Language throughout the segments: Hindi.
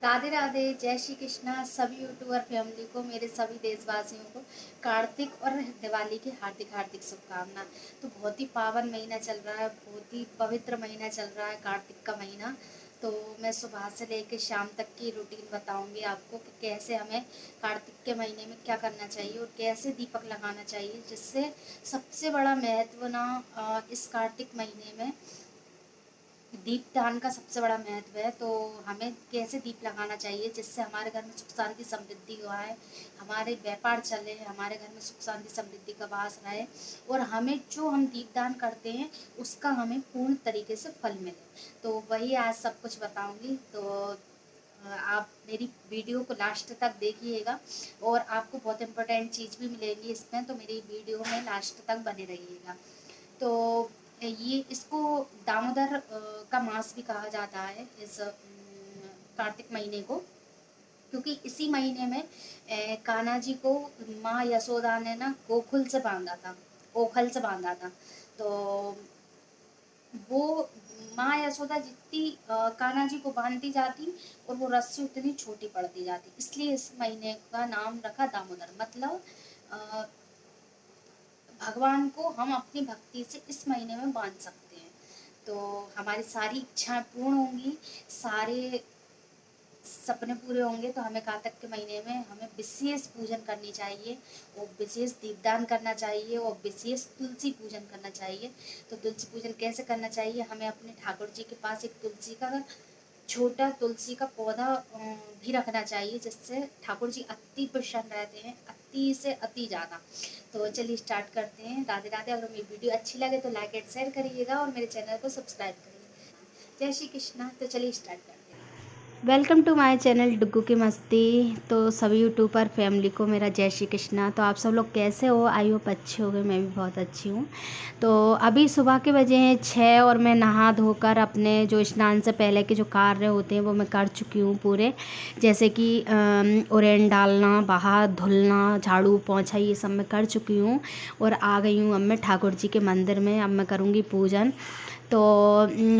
राधे राधे, जय श्री कृष्णा सभी यूट्यूबर फैमिली को, मेरे सभी देशवासियों को कार्तिक और दिवाली की हार्दिक हार्दिक शुभकामना। तो बहुत ही पावन महीना चल रहा है, बहुत ही पवित्र महीना चल रहा है कार्तिक का महीना। तो मैं सुबह से लेकर शाम तक की रूटीन बताऊंगी आपको कि कैसे हमें कार्तिक के महीने में क्या करना चाहिए और कैसे दीपक लगाना चाहिए, जिससे सबसे बड़ा महत्व ना इस कार्तिक महीने में दीपदान का सबसे बड़ा महत्व है। तो हमें कैसे दीप लगाना चाहिए जिससे हमारे घर में सुख शांति समृद्धि हो आए, हमारे व्यापार चले, हमारे घर में सुख शांति समृद्धि का वास रहे और हमें जो हम दीपदान करते हैं उसका हमें पूर्ण तरीके से फल मिले। तो वही आज सब कुछ बताऊंगी। तो आप मेरी वीडियो को लास्ट तक देखिएगा और आपको बहुत इम्पोर्टेंट चीज़ भी मिलेगी इसमें, तो मेरी वीडियो में लास्ट तक बने रहिएगा। तो ये इसको दामोदर का मास भी कहा जाता है इस कार्तिक महीने को, क्योंकि इसी महीने में कान्हा जी को माँ यशोदा ने ना गोकुल से बांधा था, ओखल से बांधा था। तो वो माँ यशोदा जितनी कान्हा जी को बांधती जाती और वो रस्सी उतनी छोटी पड़ती जाती, इसलिए इस महीने का नाम रखा दामोदर। मतलब अ, भगवान को हम अपनी भक्ति से इस महीने में बांध सकते हैं, तो हमारी सारी इच्छाएं पूर्ण होंगी, सारे सपने पूरे होंगे। तो हमें कार्तिक के महीने में हमें विशेष पूजन करनी चाहिए और विशेष दीपदान करना चाहिए और विशेष तुलसी पूजन करना चाहिए। तो तुलसी पूजन कैसे करना चाहिए, हमें अपने ठाकुर जी के पास एक तुलसी का छोटा तुलसी का पौधा भी रखना चाहिए, जिससे ठाकुर जी अति प्रसन्न रहते हैं, अति से अति ज़्यादा। तो चलिए स्टार्ट करते हैं। राधे राधे। अगर मेरी वीडियो अच्छी लगे तो लाइक एंड शेयर करिएगा और मेरे चैनल को सब्सक्राइब करिएगा। जय श्री कृष्णा। तो चलिए स्टार्ट करते हैं। Welcome to my channel Duggu की मस्ती। तो सभी यूट्यूबर फैमिली को मेरा जय श्री कृष्णा। तो आप सब लोग कैसे हो? आई होप अच्छे हो गए, मैं भी बहुत अच्छी हूँ। तो अभी सुबह के बजे हैं 6 और मैं नहा धोकर अपने जो स्नान से पहले के जो कार्य होते हैं वो मैं कर चुकी हूँ पूरे, जैसे कि उरेन डालना, बाहर धुलना, झाड़ू पोंछा, ये सब मैं कर चुकी हूँ और आ गई हूँ अब मैं ठाकुर जी के मंदिर में। अब मैं करूँगी पूजन। तो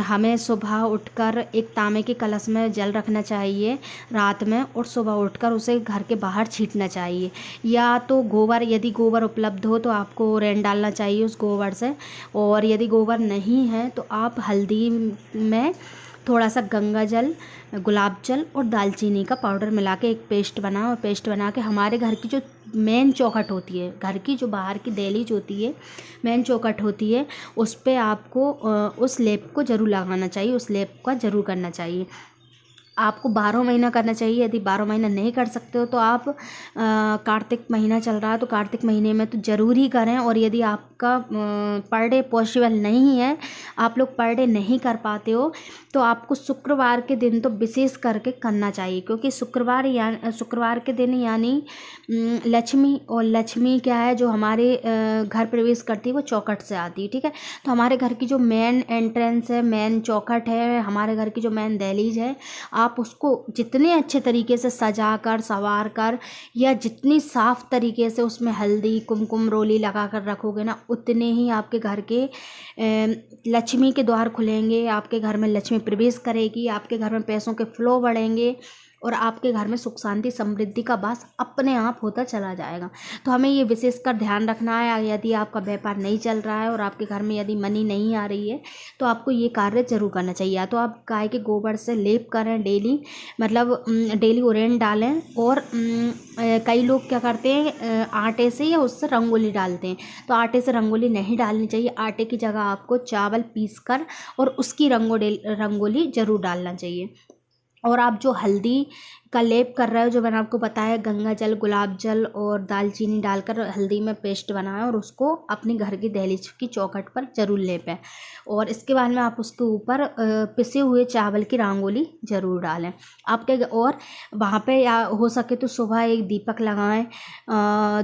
हमें सुबह उठकर एक तांबे के कलश में जल रखना चाहिए रात में, और सुबह उठकर उसे घर के बाहर छींटना चाहिए। या तो गोबर, यदि गोबर उपलब्ध हो तो आपको रेन डालना चाहिए उस गोबर से, और यदि गोबर नहीं है तो आप हल्दी में थोड़ा सा गंगा जल, गुलाब जल और दालचीनी का पाउडर मिला के एक पेस्ट बनाओ, और पेस्ट बना के हमारे घर की जो मेन चौखट होती है, घर की जो बाहर की दहलीज होती है, मेन चौखट होती है, उस पे आपको उस लेप को ज़रूर लगाना चाहिए, उस लेप का ज़रूर करना चाहिए। आपको 12 महीना करना चाहिए। यदि 12 महीना नहीं कर सकते हो तो आप कार्तिक महीना चल रहा है तो कार्तिक महीने में तो ज़रूर ही करें। और यदि आपका पर डे पॉसिबल नहीं है, आप लोग पर डे नहीं कर पाते हो, तो आपको शुक्रवार के दिन तो विशेष करके करना चाहिए, क्योंकि शुक्रवार के दिन यानी लक्ष्मी, और लक्ष्मी क्या है, जो हमारे घर प्रवेश करती है वो चौखट से आती है। ठीक है, तो हमारे घर की जो मेन एंट्रेंस है, मेन चौखट है, हमारे घर की जो मेन दहलीज है, आप उसको जितने अच्छे तरीके से सजा कर, संवार कर, या जितनी साफ़ तरीके से उसमें हल्दी कुमकुम रोली लगा कर रखोगे ना, उतने ही आपके घर के लक्ष्मी के द्वार खुलेंगे, आपके घर में लक्ष्मी प्रवेश करेगी, आपके घर में पैसों के फ्लो बढ़ेंगे और आपके घर में सुख शांति समृद्धि का वास अपने आप होता चला जाएगा। तो हमें ये विशेषकर ध्यान रखना है। यदि आपका व्यापार नहीं चल रहा है और आपके घर में यदि मनी नहीं आ रही है, तो आपको ये कार्य जरूर करना चाहिए। या तो आप गाय के गोबर से लेप करें डेली, मतलब डेली उरेन डालें, और कई लोग क्या करते हैं, आटे से या उससे रंगोली डालते हैं। तो आटे से रंगोली नहीं डालनी चाहिए। आटे की जगह आपको चावल पीस कर और उसकी रंगोली ज़रूर डालना चाहिए। और आप जो हल्दी का लेप कर रहे हो, जो मैंने आपको बताया, गंगा जल, गुलाब जल और दालचीनी डालकर हल्दी में पेस्ट बनाएं और उसको अपने घर की दहलीज की चौखट पर ज़रूर लेपें। और इसके बाद में आप उसके ऊपर पिसे हुए चावल की रंगोली ज़रूर डालें आपके। और वहाँ पे या हो सके तो सुबह एक दीपक लगाएं,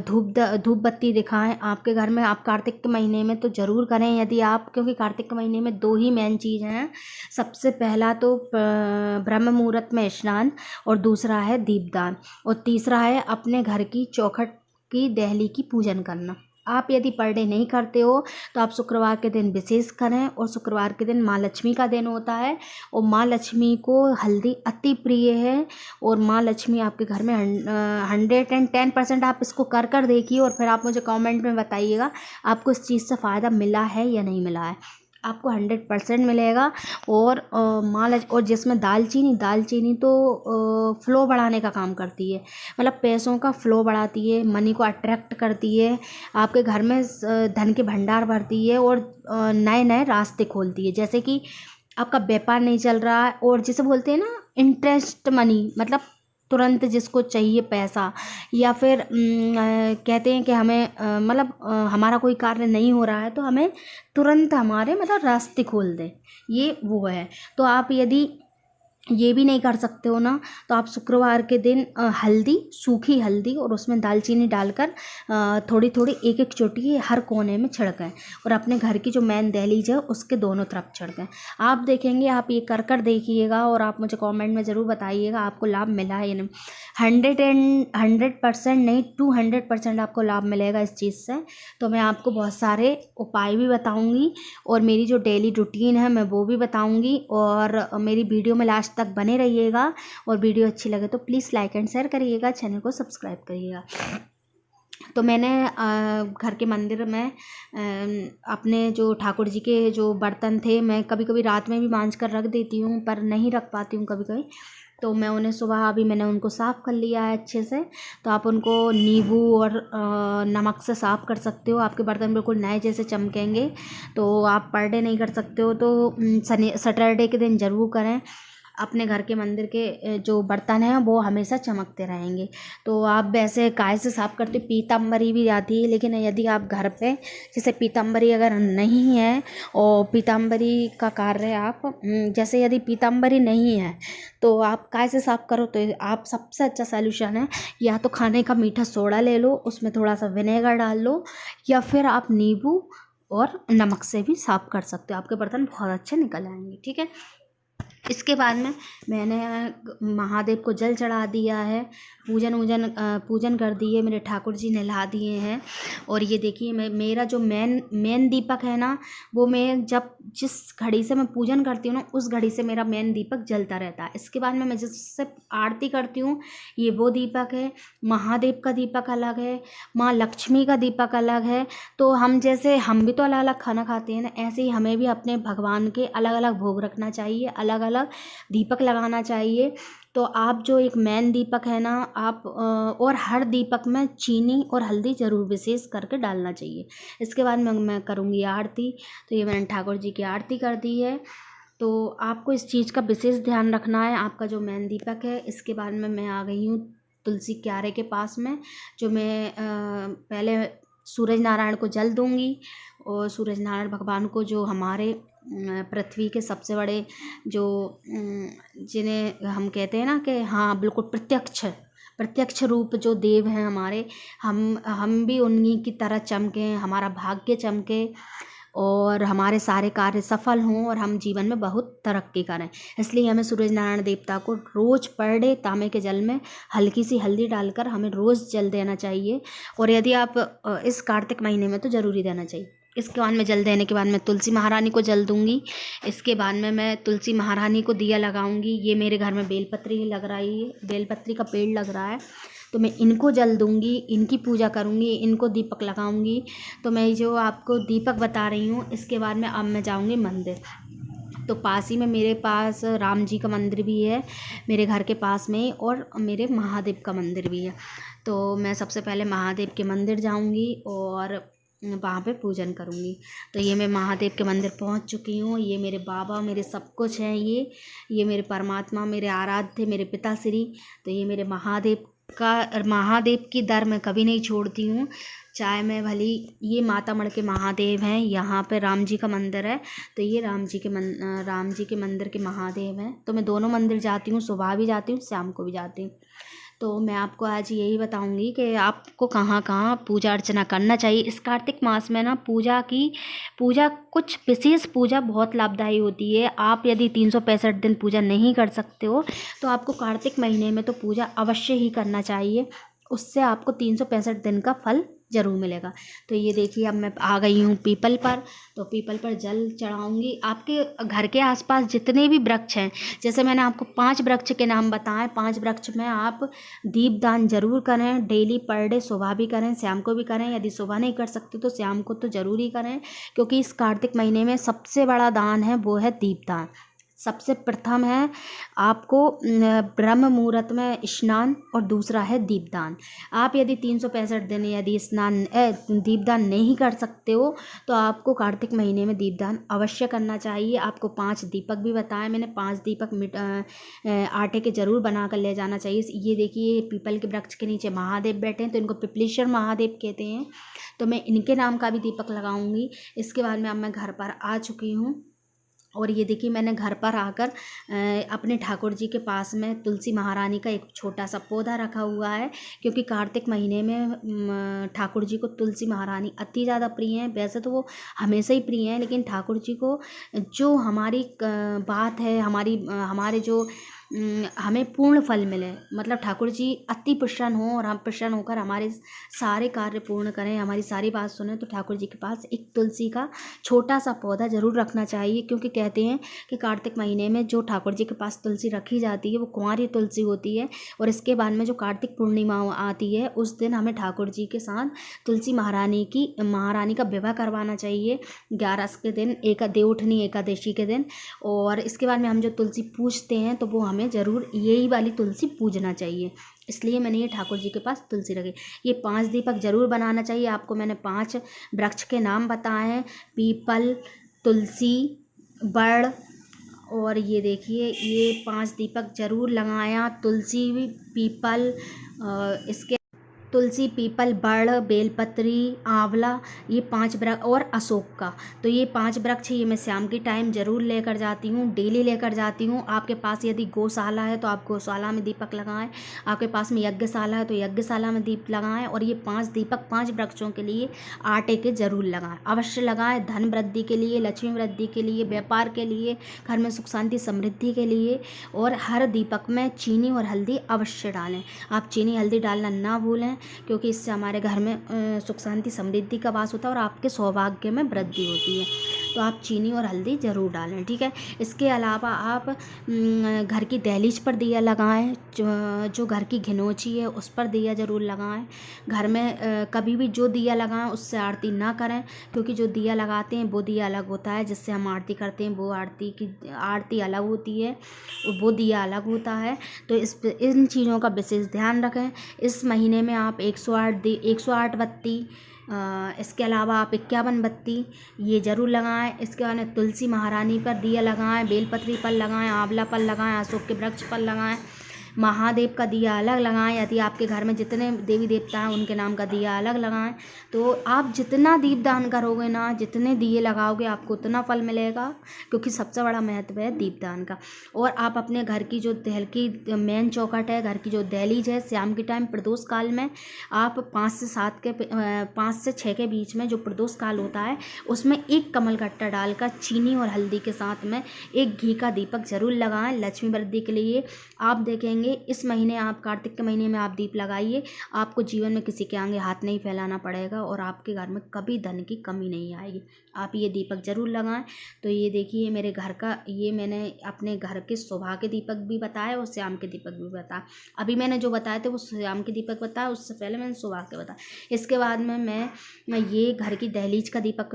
धूप बत्ती दिखाएं आपके घर में। आप कार्तिक के महीने में तो ज़रूर करें यदि आप, क्योंकि कार्तिक के महीने में 2 ही मेन चीज़ हैं। सबसे पहला तो ब्रह्म मुहूर्त में स्नान, और दूसरा है दीपदान, और तीसरा है अपने घर की चौखट की दहली की पूजन करना। आप यदि पर डे नहीं करते हो तो आप शुक्रवार के दिन विशेष करें। और शुक्रवार के दिन माँ लक्ष्मी का दिन होता है और माँ लक्ष्मी को हल्दी अति प्रिय है। और माँ लक्ष्मी आपके घर में 110% आप इसको कर देखिए और फिर आप मुझे कमेंट में बताइएगा आपको इस चीज़ से फ़ायदा मिला है या नहीं मिला है। आपको 100% मिलेगा। और और जिसमें दालचीनी तो फ़्लो बढ़ाने का काम करती है, मतलब पैसों का फ़्लो बढ़ाती है, मनी को अट्रैक्ट करती है, आपके घर में धन के भंडार भरती है और नए नए रास्ते खोलती है। जैसे कि आपका व्यापार नहीं चल रहा है और जिसे बोलते हैं ना इंटरेस्ट मनी, मतलब तुरंत जिसको चाहिए पैसा, या फिर कहते हैं कि हमें हमारा कोई कार्य नहीं हो रहा है तो हमें तुरंत हमारे मतलब रास्ते खोल दे, ये वो है। तो आप यदि ये भी नहीं कर सकते हो ना, तो आप शुक्रवार के दिन सूखी हल्दी और उसमें दालचीनी डालकर थोड़ी थोड़ी एक एक चोटी हर कोने में छिड़कें और अपने घर की जो मेन दहलीज है उसके दोनों तरफ छिड़कें। आप देखेंगे, आप ये कर देखिएगा और आप मुझे कमेंट में ज़रूर बताइएगा आपको लाभ मिला है या नहीं। 100% नहीं, 200% आपको लाभ मिलेगा इस चीज़ से। तो मैं आपको बहुत सारे उपाय भी बताऊँगी और मेरी जो डेली रूटीन है मैं वो भी बताऊँगी। और मेरी वीडियो में लास्ट तक बने रहिएगा और वीडियो अच्छी लगे तो प्लीज़ लाइक एंड शेयर करिएगा, चैनल को सब्सक्राइब करिएगा। तो मैंने घर के मंदिर में अपने जो ठाकुर जी के जो बर्तन थे, मैं कभी कभी रात में भी मांज कर रख देती हूँ, पर नहीं रख पाती हूँ कभी कभी, तो मैं उन्हें सुबह अभी मैंने उनको साफ़ कर लिया है अच्छे से। तो आप उनको नींबू और नमक से साफ़ कर सकते हो, आपके बर्तन बिल्कुल नए जैसे चमकेंगे। तो आप पर डे नहीं कर सकते हो तो सैटरडे के दिन ज़रूर करें। अपने घर के मंदिर के जो बर्तन हैं वो हमेशा चमकते रहेंगे। तो आप वैसे काय से साफ़ करते, पीताम्बरी भी आती है, लेकिन यदि आप घर पे जैसे पीताम्बरी अगर नहीं है और पीताम्बरी का कार्य आप जैसे यदि पीताम्बरी नहीं है तो आप काय से साफ़ करो, तो आप सबसे अच्छा सॉल्यूशन है या तो खाने का मीठा सोडा ले लो, उसमें थोड़ा सा विनेगर डाल लो, या फिर आप नींबू और नमक से भी साफ़ कर सकते हो, आपके बर्तन बहुत अच्छे निकल आएंगे। ठीक है। इसके बाद में मैंने महादेव को जल चढ़ा दिया है, पूजन कर दिए, मेरे ठाकुर जी नहला दिए हैं। और ये देखिए मेरा जो मेन दीपक है ना, वो मैं जिस घड़ी से मैं पूजन करती हूँ ना, उस घड़ी से मेरा मेन दीपक जलता रहता है। इसके बाद में मैं जिससे आरती करती हूँ ये वो दीपक है। महादेव का दीपक अलग है, माँ लक्ष्मी का दीपक अलग है। तो हम भी तो अलग अलग खाना खाते हैं ना, ऐसे ही हमें भी अपने भगवान के अलग अलग भोग रखना चाहिए, अलग अलग दीपक लगाना चाहिए। तो आप जो एक मेन दीपक है ना, आप और हर दीपक में चीनी और हल्दी ज़रूर विशेष करके डालना चाहिए। इसके बाद मैं करूँगी आरती। तो ये मैंने ठाकुर जी की आरती कर दी है। तो आपको इस चीज़ का विशेष ध्यान रखना है, आपका जो मेन दीपक है। इसके बाद में मैं आ गई हूँ तुलसी क्यारे के पास में, जो मैं पहले सूरज नारायण को जल दूँगी। और सूरज नारायण भगवान को जो हमारे पृथ्वी के सबसे बड़े जो जिन्हें हम कहते हैं ना कि हाँ बिल्कुल प्रत्यक्ष रूप जो देव हैं हमारे, हम भी उन्हीं की तरह चमके, हमारा भाग्य चमके और हमारे सारे कार्य सफल हों और हम जीवन में बहुत तरक्की करें। इसलिए हमें सूरज नारायण देवता को रोज़ पर डे तांबे के जल में हल्की सी हल्दी डालकर हमें रोज़ जल देना चाहिए। और यदि आप इस कार्तिक महीने में तो ज़रूरी देना चाहिए। इसके बाद में जल देने के बाद मैं तुलसी महारानी को जल दूंगी। इसके बाद में मैं तुलसी महारानी को दिया लगाऊंगी। ये मेरे घर में बेलपत्री लग रही है, बेलपत्री का पेड़ लग रहा है, तो मैं इनको जल दूंगी, इनकी पूजा करूंगी, इनको दीपक लगाऊंगी। तो मैं जो आपको दीपक बता रही हूँ, इसके बाद में अब मैं जाऊंगी मंदिर। तो पास ही में मेरे पास राम जी का मंदिर भी है मेरे घर के पास में, और मेरे महादेव का मंदिर भी है। तो मैं सबसे पहले महादेव के मंदिर जाऊंगी और वहाँ पे पूजन करूँगी। तो ये मैं महादेव के मंदिर पहुँच चुकी हूँ। ये मेरे बाबा, मेरे सब कुछ हैं, ये मेरे परमात्मा, मेरे आराध्य, मेरे पिताश्री। तो ये मेरे महादेव की दर मैं कभी नहीं छोड़ती हूँ, चाहे मैं भली। ये माता मढ़ के महादेव हैं, यहाँ पे राम जी का मंदिर है। तो ये राम जी के मंदिर के महादेव हैं। तो मैं दोनों मंदिर जाती हूँ, सुबह भी जाती हूँ, शाम को भी जाती हूँ। तो मैं आपको आज यही बताऊंगी कि आपको कहाँ कहाँ पूजा अर्चना करना चाहिए। इस कार्तिक मास में ना कुछ विशेष पूजा बहुत लाभदायी होती है। आप यदि 365 दिन पूजा नहीं कर सकते हो तो आपको कार्तिक महीने में तो पूजा अवश्य ही करना चाहिए, उससे आपको 365 दिन का फल ज़रूर मिलेगा। तो ये देखिए अब मैं आ गई हूँ पीपल पर, तो पीपल पर जल चढ़ाऊँगी। आपके घर के आसपास जितने भी वृक्ष हैं, जैसे मैंने आपको 5 वृक्ष के नाम बताए, 5 वृक्ष में आप दीपदान ज़रूर करें। डेली पर डे, सुबह भी करें, शाम को भी करें। यदि सुबह नहीं कर सकते तो शाम को तो ज़रूर ही करें, क्योंकि इस कार्तिक महीने में सबसे बड़ा दान है वो है दीपदान। सबसे प्रथम है आपको ब्रह्म मुहूर्त में स्नान, और दूसरा है दीपदान। आप यदि 365 दिन यदि दीपदान नहीं कर सकते हो तो आपको कार्तिक महीने में दीपदान अवश्य करना चाहिए। आपको 5 दीपक भी बताए मैंने, 5 दीपक आटे के ज़रूर बना कर ले जाना चाहिए। ये देखिए पीपल के वृक्ष के नीचे महादेव बैठे हैं, तो इनको पिपलेश्वर महादेव कहते हैं, तो मैं इनके नाम का भी दीपक लगाऊंगी। इसके बाद में अब मैं घर पर आ चुकी हूँ, और ये देखिए मैंने घर पर आकर अपने ठाकुर जी के पास में तुलसी महारानी का एक छोटा सा पौधा रखा हुआ है, क्योंकि कार्तिक महीने में ठाकुर जी को तुलसी महारानी अति ज़्यादा प्रिय हैं। वैसे तो वो हमेशा ही प्रिय हैं, लेकिन ठाकुर जी को जो हमारी बात है, हमारे जो हमें पूर्ण फल मिले, मतलब ठाकुर जी अति प्रसन्न हों और हम प्रसन्न होकर हमारे सारे कार्य पूर्ण करें, हमारी सारी बात सुने, तो ठाकुर जी के पास एक तुलसी का छोटा सा पौधा ज़रूर रखना चाहिए। क्योंकि कहते हैं कि कार्तिक महीने में जो ठाकुर जी के पास तुलसी रखी जाती है वो कुंवारी तुलसी होती है, और इसके बाद में जो कार्तिक पूर्णिमा आती है उस दिन हमें ठाकुर जी के साथ तुलसी महारानी का विवाह करवाना चाहिए 11 के दिन, देवउठनी एकादशी के दिन। और इसके बाद में हम जो तुलसी पूजते हैं तो वो हमें ज़रूर यही वाली तुलसी पूजना चाहिए, इसलिए मैंने ये ठाकुर जी के पास तुलसी रखी। ये 5 दीपक ज़रूर बनाना चाहिए। आपको मैंने 5 वृक्ष के नाम बताए हैं, पीपल, तुलसी, बड़, और ये देखिए ये 5 दीपक ज़रूर लगाया। तुलसी, पीपल, इसके तुलसी, पीपल, बड़, बेलपत्री, आंवला, ये 5 वृक्ष, और अशोक का। तो ये 5 वृक्ष ये मैं शाम के टाइम ज़रूर लेकर जाती हूँ, डेली लेकर जाती हूँ। आपके पास यदि गौशाला है तो आप गौशाला में दीपक लगाएं, आपके पास में यज्ञशाला है तो यज्ञशाला में दीप लगाएं। और ये 5 दीपक 5 वृक्षों के लिए आटे के ज़रूर लगाएं, अवश्य लगाएं। धन वृद्धि के लिए, लक्ष्मी वृद्धि के लिए, व्यापार के लिए, घर में सुख शांति समृद्धि के लिए। और हर दीपक में चीनी और हल्दी अवश्य डालें। आप चीनी हल्दी डालना ना भूलें, क्योंकि इससे हमारे घर में सुख शांति समृद्धि का वास होता है और आपके सौभाग्य में वृद्धि होती है। तो आप चीनी और हल्दी ज़रूर डालें, ठीक है। इसके अलावा आप घर की दहलीज पर दिया लगाएं, जो घर की घिनौची है उस पर दिया ज़रूर लगाएं। घर में कभी भी जो दिया लगाएं उससे आरती ना करें, क्योंकि जो दिया लगाते हैं वो दिया अलग होता है, जिससे हम आरती करते हैं वो आरती अलग होती है, वो दिया अलग होता है। तो इन चीज़ों का विशेष ध्यान रखें। इस महीने में आप 108 बत्ती, इसके अलावा आप 51 बत्ती ये ज़रूर लगाएं। इसके बाद में तुलसी महारानी पर दिया लगाएं, बेलपत्री पर लगाएं, आंवला पर लगाएं, अशोक के वृक्ष पर लगाएं, महादेव का दिया अलग लगाएं। यदि आपके घर में जितने देवी देवता हैं उनके नाम का दिया अलग लगाएं। तो आप जितना दीपदान करोगे ना, जितने दिए लगाओगे आपको उतना फल मिलेगा, क्योंकि सबसे बड़ा महत्व है दीपदान का। और आप अपने घर की जो मेन चौखट है, घर की जो दहलीज है, शाम के टाइम प्रदोष काल में आप 5 से 6 के बीच में जो प्रदोष काल होता है उसमें एक कमलगट्टा डालकर चीनी और हल्दी के साथ में एक घी का दीपक ज़रूर लगाएं, लक्ष्मी वृद्धि के लिए। आप देखेंगे इस महीने, आप कार्तिक के महीने में आप दीप लगाइए, आपको जीवन में किसी के आगे हाथ नहीं फैलाना पड़ेगा और आपके घर में कभी धन की कमी नहीं आएगी। आप ये दीपक ज़रूर लगाएं। तो ये देखिए मेरे घर का, ये मैंने अपने घर के सुबह के दीपक भी बताए और शाम के दीपक भी बताए। अभी मैंने जो बताए थे वो शाम के दीपक बताए, उससे पहले मैंने सुबह के बताए। इसके बाद में मैं ये घर की दहलीज का दीपक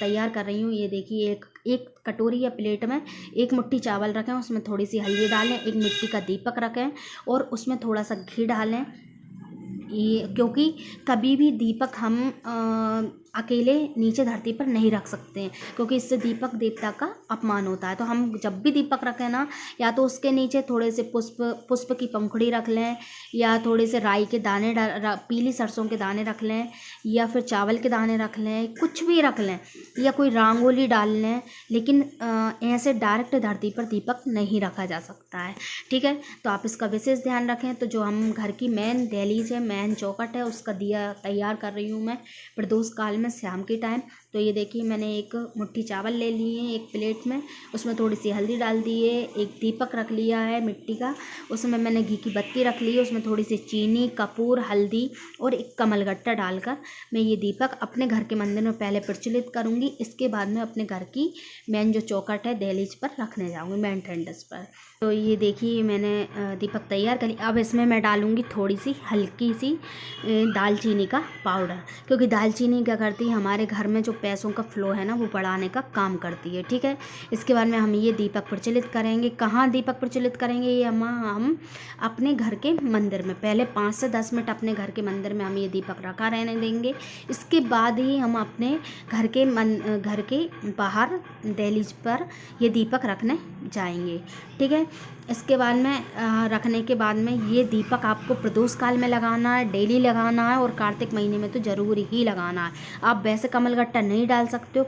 तैयार कर रही हूँ। ये देखिए एक कटोरी या प्लेट में 1 मुट्ठी चावल रखें, उसमें थोड़ी सी हल्दी डालें, 1 मिट्टी का दीपक रखें और उसमें थोड़ा सा घी डालें। ये क्योंकि कभी भी दीपक हम अकेले नीचे धरती पर नहीं रख सकते हैं, क्योंकि इससे दीपक देवता का अपमान होता है। तो हम जब भी दीपक रखें ना, या तो उसके नीचे थोड़े से पुष्प की पंखुड़ी रख लें, या थोड़े से राई के दाने, पीली सरसों के दाने रख लें, या फिर चावल के दाने रख लें, कुछ भी रख लें, या कोई रंगोली डाल लें। लेकिन ऐसे डायरेक्ट धरती पर दीपक नहीं रखा जा सकता है, ठीक है। तो आप इसका विशेष ध्यान रखें। तो जो हम घर की मेन दहलीज है, मेन चौखट है, उसका दिया तैयार कर रही हूँ मैं प्रदोष काल में शाम के टाइम। तो ये देखिए मैंने एक मुट्ठी चावल ले लिए हैं एक प्लेट में, उसमें थोड़ी सी हल्दी डाल दी है, एक दीपक रख लिया है मिट्टी का, उसमें मैंने घी की बत्ती रख ली है, उसमें थोड़ी सी चीनी, कपूर, हल्दी और एक कमलगट्टा डालकर मैं ये दीपक अपने घर के मंदिर में पहले प्रज्वलित करूँगी। इसके बाद में अपने घर की मेन जो चौखट है दहलीज पर रखने जाऊँगी, मेन टेरेस पर। तो ये देखिए मैंने दीपक तैयार कर लिया। अब इसमें मैं डालूँगी थोड़ी सी हल्की सी दालचीनी का पाउडर, क्योंकि दालचीनी क्या करती है हमारे घर में जो पैसों का फ्लो है ना वो बढ़ाने का काम करती है, ठीक है। इसके बाद में हम ये दीपक प्रज्वलित करेंगे। कहाँ दीपक प्रज्वलित करेंगे? ये हम अपने घर के मंदिर में पहले 5 से 10 मिनट अपने घर के मंदिर में हम ये दीपक रखा रहने देंगे। इसके बाद ही हम अपने घर के बाहर दहलीज पर ये दीपक रखने जाएंगे, ठीक है। इसके बाद में रखने के बाद में ये दीपक आपको प्रदोष काल में लगाना है, डेली लगाना है और कार्तिक महीने में तो ज़रूर ही लगाना है। आप वैसे कमलगट्टा नहीं डाल सकते हो,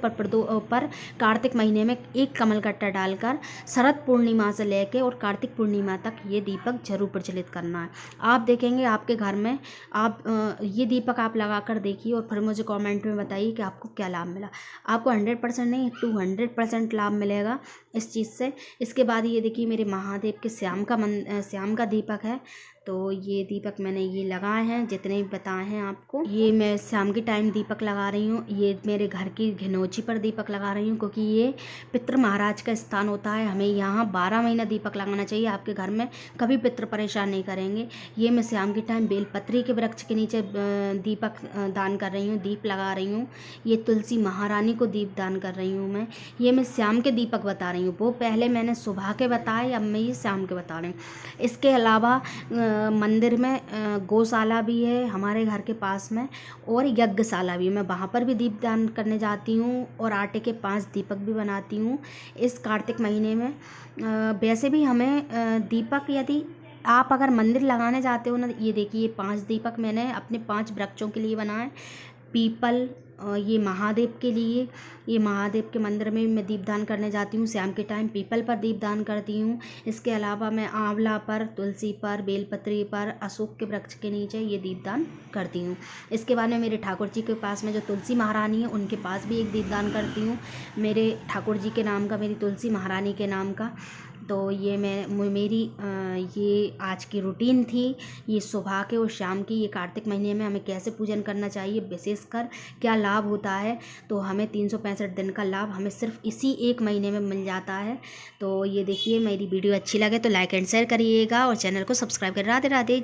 पर कार्तिक महीने में एक कमलगट्टा डालकर शरद पूर्णिमा से लेके और कार्तिक पूर्णिमा तक ये दीपक जरूर प्रज्वलित करना है। आप देखेंगे आपके घर में आप ये दीपक आप लगा कर देखिए और फिर मुझे कमेंट में बताइए कि आपको क्या लाभ मिला। आपको 100% नहीं 200% लाभ मिलेगा इस चीज़ से। इसके बाद ये देखिए मेरे महादेव के श्याम का दीपक है, तो ये दीपक मैंने ये लगाए हैं जितने भी बताए हैं आपको। ये मैं शाम के टाइम दीपक लगा रही हूँ। ये मेरे घर की घिनौची पर दीपक लगा रही हूँ क्योंकि ये पितृ महाराज का स्थान होता है। हमें यहाँ 12 महीना दीपक लगाना चाहिए। आपके घर में कभी पितृ परेशान नहीं करेंगे। ये मैं शाम के टाइम बेलपत्री के वृक्ष के नीचे दीपक दान कर रही हूँ, दीप लगा रही हूँ। ये तुलसी महारानी को दीप दान कर रही हूँ मैं। ये मैं शाम के दीपक बता रही हूँ, वो पहले मैंने सुबह के बताए, अब मैं ये शाम के बता रही हूँ। इसके अलावा मंदिर में गौशाला भी है हमारे घर के पास में और यज्ञशाला भी, मैं वहाँ पर भी दीप दान करने जाती हूँ और आटे के 5 दीपक भी बनाती हूँ इस कार्तिक महीने में। वैसे भी हमें दीपक यदि आप अगर मंदिर लगाने जाते हो ना, ये देखिए 5 दीपक मैंने अपने 5 वृक्षों के लिए बनाए। पीपल, ये महादेव के लिए, ये महादेव के मंदिर में मैं दीपदान करने जाती हूँ शाम के टाइम, पीपल पर दीपदान करती हूँ। इसके अलावा मैं आंवला पर, तुलसी पर, बेलपत्री पर, अशोक के वृक्ष के नीचे ये दीपदान करती हूँ। इसके बाद में मेरे ठाकुर जी के पास में जो तुलसी महारानी है उनके पास भी एक दीपदान करती हूँ, मेरे ठाकुर जी के नाम का, मेरी तुलसी महारानी के नाम का। तो ये मेरी ये आज की रूटीन थी, ये सुबह के और शाम की। ये कार्तिक महीने में हमें कैसे पूजन करना चाहिए, विशेषकर क्या लाभ होता है, तो हमें 365 दिन का लाभ हमें सिर्फ इसी एक महीने में मिल जाता है। तो ये देखिए मेरी वीडियो अच्छी लगे तो लाइक एंड शेयर करिएगा और चैनल को सब्सक्राइब कर राधे राधे। जय